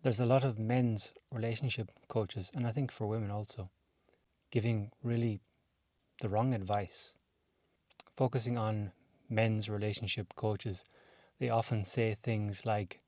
There's a lot of men's relationship coaches, and I think for women also, giving really the wrong advice. Focusing on men's relationship coaches, they often say things like,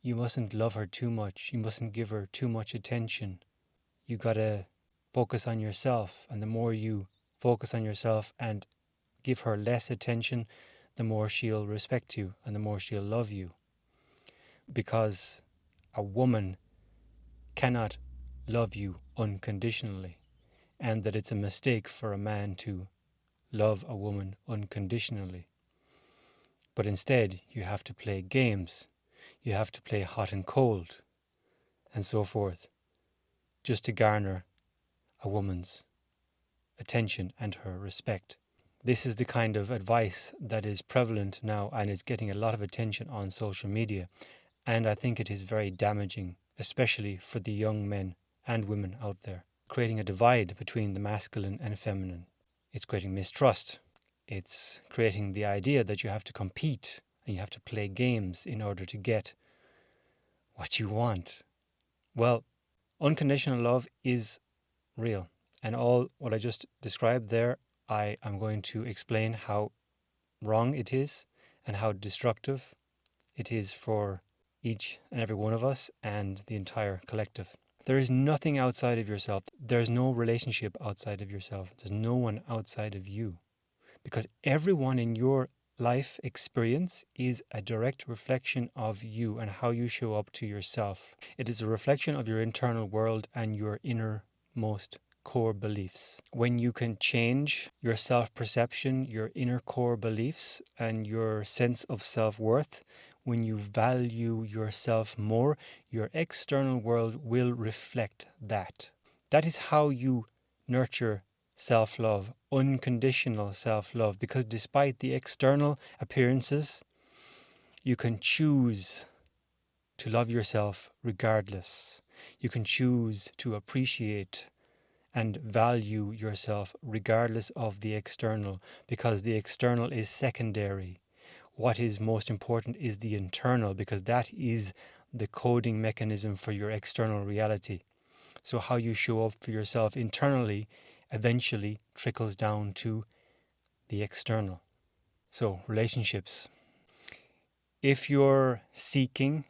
you mustn't love her too much, you mustn't give her too much attention, you gotta focus on yourself, and the more you focus on yourself and give her less attention, the more she'll respect you and the more she'll love you. Because a woman cannot love you unconditionally, and that it's a mistake for a man to love a woman unconditionally. But instead, you have to play games, you have to play hot and cold, and so forth, just to garner a woman's attention and her respect. This is the kind of advice that is prevalent now and is getting a lot of attention on social media. And I think it is very damaging, especially for the young men and women out there, creating a divide between the masculine and feminine. It's creating mistrust. It's creating the idea that you have to compete and you have to play games in order to get what you want. Well, unconditional love is real. And all what I just described there, I am going to explain how wrong it is and how destructive it is for each and every one of us and the entire collective. There is nothing outside of yourself. There's no relationship outside of yourself. There's no one outside of you. Because everyone in your life experience is a direct reflection of you and how you show up to yourself. It is a reflection of your internal world and your innermost core beliefs. When you can change your self-perception, your inner core beliefs, and your sense of self-worth, when you value yourself more, your external world will reflect that. That is how you nurture self-love, unconditional self-love, because despite the external appearances, you can choose to love yourself regardless. You can choose to appreciate and value yourself regardless of the external, because the external is secondary. What is most important is the internal, because that is the coding mechanism for your external reality. So how you show up for yourself internally eventually trickles down to the external. So relationships. If you're seeking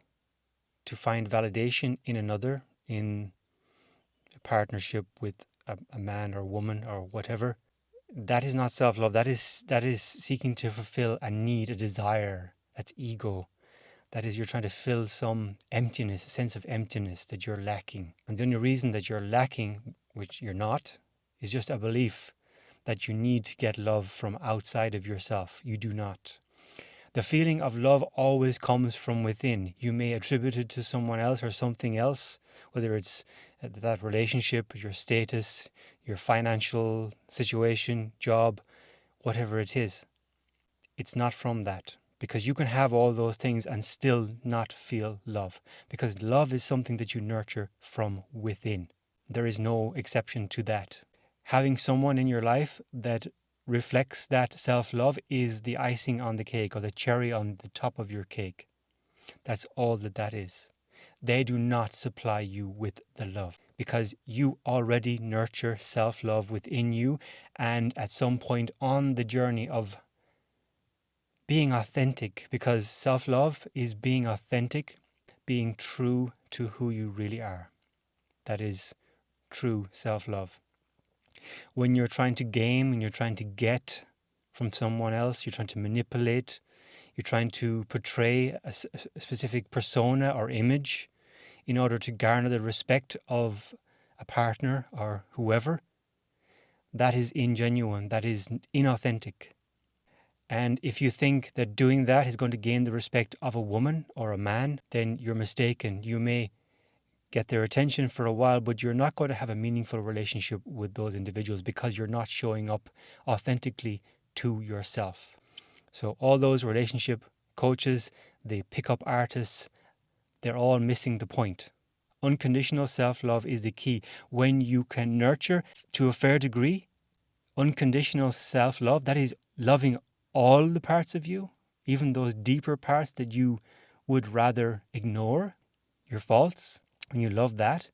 to find validation in another, in a partnership with a man or woman or whatever, that is not self-love. That is seeking to fulfill a need, a desire. That's ego. That is, you're trying to fill some emptiness, a sense of emptiness that you're lacking. And the only reason that you're lacking, which you're not, is just a belief that you need to get love from outside of yourself. You do not. The feeling of love always comes from within. You may attribute it to someone else or something else, whether it's that relationship, your status, your financial situation, job, whatever it is. It's not from that, because you can have all those things and still not feel love, because love is something that you nurture from within. There is no exception to that. Having someone in your life that reflects that self-love is the icing on the cake, or the cherry on the top of your cake. That's all that is. They do not supply you with the love, because you already nurture self-love within you, and at some point on the journey of being authentic, because self-love is being authentic, being true to who you really are. That is true self-love. When you're trying to game, when you're trying to get from someone else, you're trying to manipulate, you're trying to portray a specific persona or image in order to garner the respect of a partner or whoever, that is ingenuine, that is inauthentic. And if you think that doing that is going to gain the respect of a woman or a man, then you're mistaken. You may get their attention for a while, but you're not going to have a meaningful relationship with those individuals, because you're not showing up authentically to yourself. So all those relationship coaches, the pickup artists, they're all missing the point. Unconditional self-love is the key. When you can nurture to a fair degree unconditional self-love, that is loving all the parts of you, even those deeper parts that you would rather ignore, your faults, when you love that,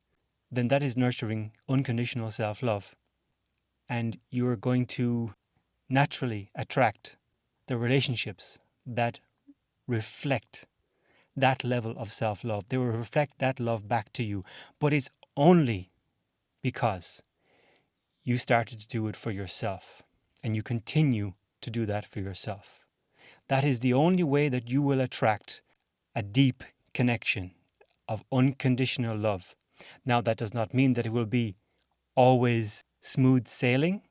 then that is nurturing unconditional self-love. And you are going to naturally attract the relationships that reflect that level of self-love. They will reflect that love back to you. But it's only because you started to do it for yourself and you continue to do that for yourself. That is the only way that you will attract a deep connection of unconditional love. Now, that does not mean that it will be always smooth sailing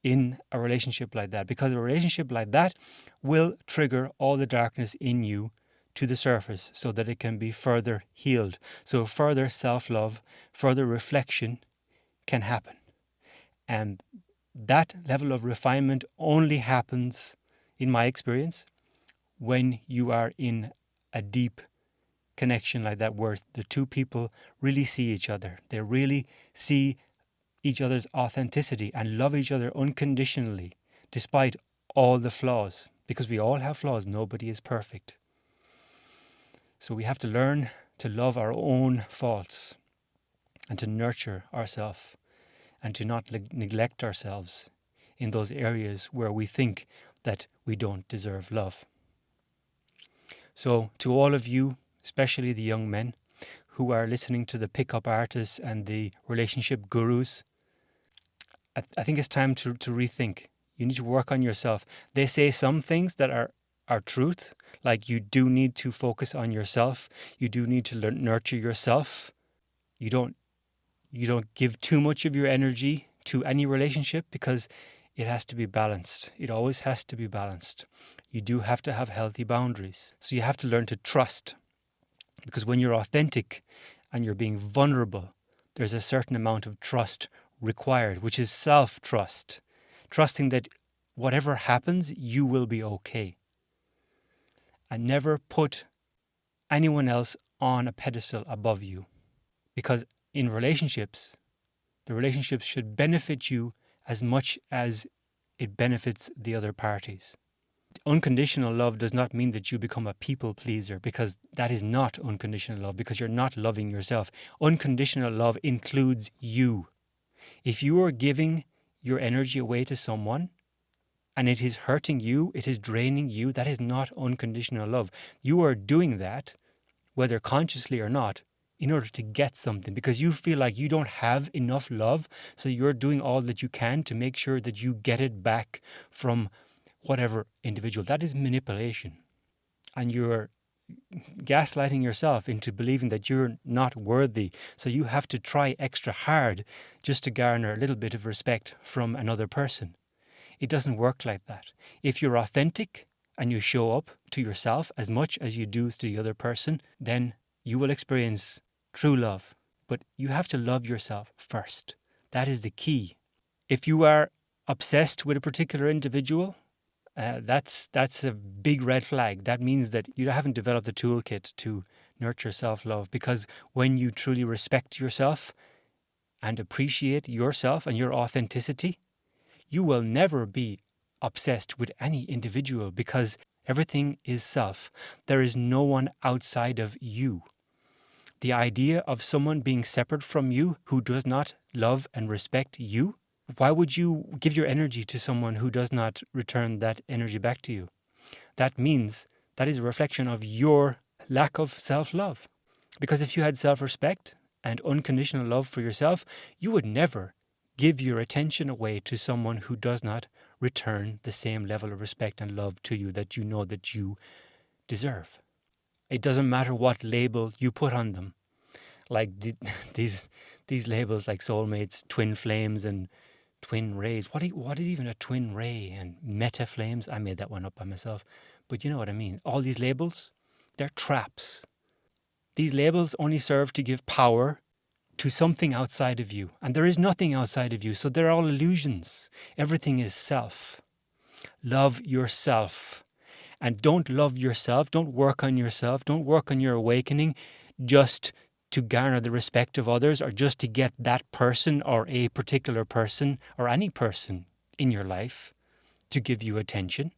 in a relationship like that, because a relationship like that will trigger all the darkness in you to the surface so that it can be further healed. So further self-love, further reflection can happen. And that level of refinement only happens, in my experience, when you are in a deep connection like that, where the two people really see each other. They really see each other's authenticity and love each other unconditionally, despite all the flaws. Because we all have flaws. Nobody is perfect. So we have to learn to love our own faults and to nurture ourselves and to not neglect ourselves in those areas where we think that we don't deserve love. So to all of you, especially the young men who are listening to the pickup artists and the relationship gurus, I think it's time to rethink. You need to work on yourself. They say some things that are truth, like you do need to focus on yourself. You do need to nurture yourself. You don't give too much of your energy to any relationship, because it has to be balanced. It always has to be balanced. You do have to have healthy boundaries. So you have to learn to trust, because when you're authentic and you're being vulnerable, there's a certain amount of trust required, which is self-trust. Trusting that whatever happens, you will be okay. And never put anyone else on a pedestal above you. Because in relationships, the relationships should benefit you as much as it benefits the other parties. Unconditional love does not mean that you become a people pleaser, because that is not unconditional love, because you're not loving yourself. Unconditional love includes you. If you are giving your energy away to someone and it is hurting you, it is draining you, that is not unconditional love. You are doing that, whether consciously or not, in order to get something, because you feel like you don't have enough love, so you're doing all that you can to make sure that you get it back from whatever individual. That is manipulation. And you're gaslighting yourself into believing that you're not worthy. So you have to try extra hard just to garner a little bit of respect from another person. It doesn't work like that. If you're authentic and you show up to yourself as much as you do to the other person, then you will experience true love. But you have to love yourself first. That is the key. If you are obsessed with a particular individual, that's a big red flag. That means that you haven't developed a toolkit to nurture self-love, because when you truly respect yourself and appreciate yourself and your authenticity, you will never be obsessed with any individual, because everything is self. There is no one outside of you. The idea of someone being separate from you who does not love and respect you, why would you give your energy to someone who does not return that energy back to you? That means that is a reflection of your lack of self-love. Because if you had self-respect and unconditional love for yourself, you would never give your attention away to someone who does not return the same level of respect and love to you that you know that you deserve. It doesn't matter what label you put on them. Like these labels like soulmates, twin flames, and twin rays. What is even a twin ray? And meta flames? I made that one up by myself. But you know what I mean. All these labels, they're traps. These labels only serve to give power to something outside of you. And there is nothing outside of you. So they're all illusions. Everything is self. Love yourself. And don't love yourself. Don't work on yourself. Don't work on your awakening just to garner the respect of others, or just to get that person or a particular person or any person in your life to give you attention.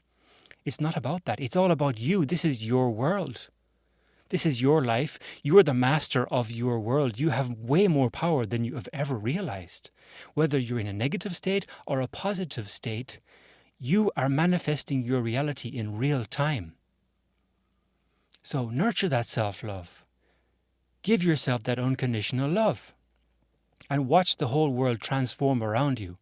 It's not about that. It's all about you. This is your world. This is your life. You're the master of your world. You have way more power than you have ever realized. Whether you're in a negative state or a positive state, you are manifesting your reality in real time. So nurture that self-love. Give yourself that unconditional love. And watch the whole world transform around you.